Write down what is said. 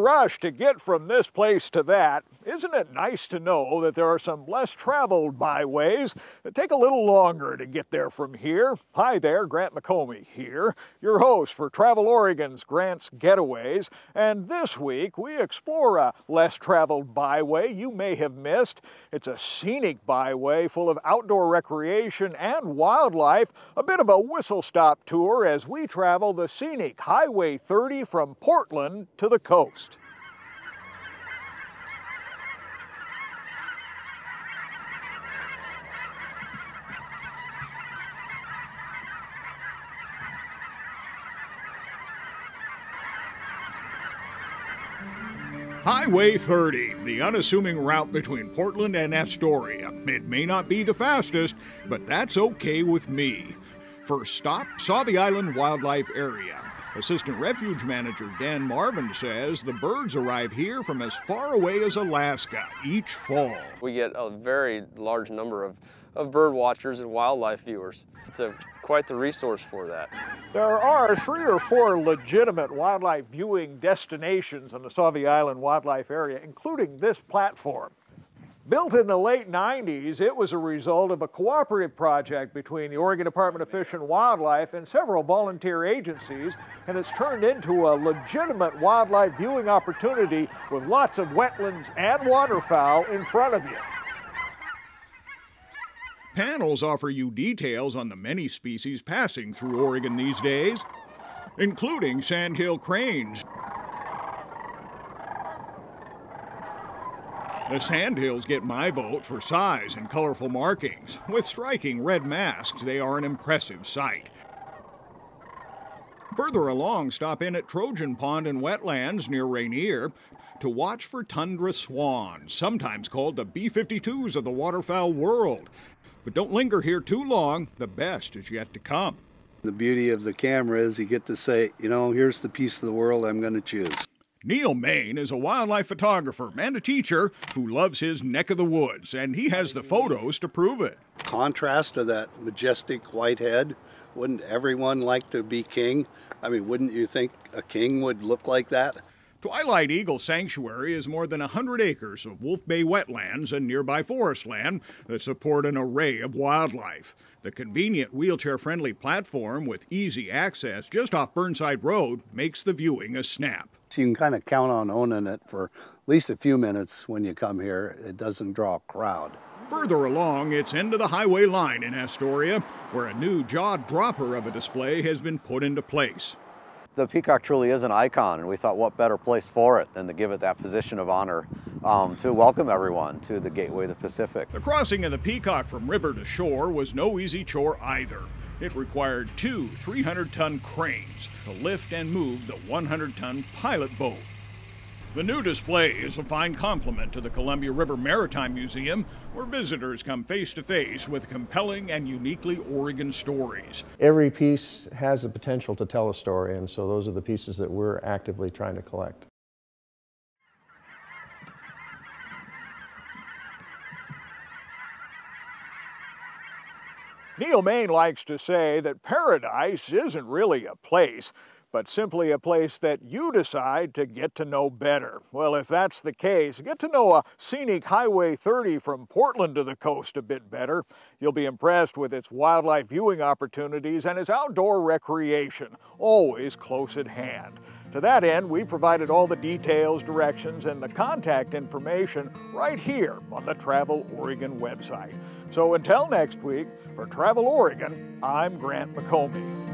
rush to get from this place to that, isn't it nice to know that there are some less traveled byways that take a little longer to get there from here? Hi there, Grant McComey here, your host for Travel Oregon's Grant's Getaways, and this week we explore a less traveled byway you may have missed. It's a scenic byway full of outdoor recreation and wildlife, a bit of a whistle-stop tour as we travel the scenic Highway 30 from Portland to the coast. Highway 30, the unassuming route between Portland and Astoria. It may not be the fastest, but that's okay with me. First stop, Sauvie Island Wildlife Area. Assistant Refuge Manager Dan Marvin says the birds arrive here from as far away as Alaska each fall. We get a very large number of bird watchers and wildlife viewers. It's quite the resource for that. There are 3 or 4 legitimate wildlife viewing destinations in the Sauvie Island Wildlife Area, including this platform. Built in the late 90s, it was a result of a cooperative project between the Oregon Department of Fish and Wildlife and several volunteer agencies, and it's turned into a legitimate wildlife viewing opportunity with lots of wetlands and waterfowl in front of you. Panels offer you details on the many species passing through Oregon these days, including sandhill cranes. The sandhills get my vote for size and colorful markings. With striking red masks, they are an impressive sight. Further along, stop in at Trojan Pond and Wetlands near Rainier to watch for tundra swans, sometimes called the B-52s of the waterfowl world. But don't linger here too long, the best is yet to come. The beauty of the camera is you get to say, you know, here's the piece of the world I'm going to choose. Neil Main is a wildlife photographer and a teacher who loves his neck of the woods, and he has the photos to prove it. Contrast to that majestic white head, wouldn't everyone like to be king? I mean, wouldn't you think a king would look like that? Twilight Eagle Sanctuary is more than 100 acres of Wolf Bay wetlands and nearby forest land that support an array of wildlife. The convenient wheelchair-friendly platform with easy access just off Burnside Road makes the viewing a snap. So you can kind of count on owning it for at least a few minutes when you come here. It doesn't draw a crowd. Further along, it's into the highway line in Astoria, where a new jaw-dropper of a display has been put into place. The peacock truly is an icon, and we thought what better place for it than to give it that position of honor to welcome everyone to the Gateway of the Pacific. The crossing of the Peacock from river to shore was no easy chore either. It required 2 300-ton cranes to lift and move the 100-ton pilot boat. The new display is a fine complement to the Columbia River Maritime Museum, where visitors come face-to-face with compelling and uniquely Oregon stories. Every piece has the potential to tell a story, and so those are the pieces that we're actively trying to collect. Neil Main likes to say that paradise isn't really a place, but simply a place that you decide to get to know better. Well, if that's the case, get to know a scenic Highway 30 from Portland to the coast a bit better. You'll be impressed with its wildlife viewing opportunities and its outdoor recreation, always close at hand. To that end, we provided all the details, directions, and the contact information right here on the Travel Oregon website. So until next week, for Travel Oregon, I'm Grant McComey.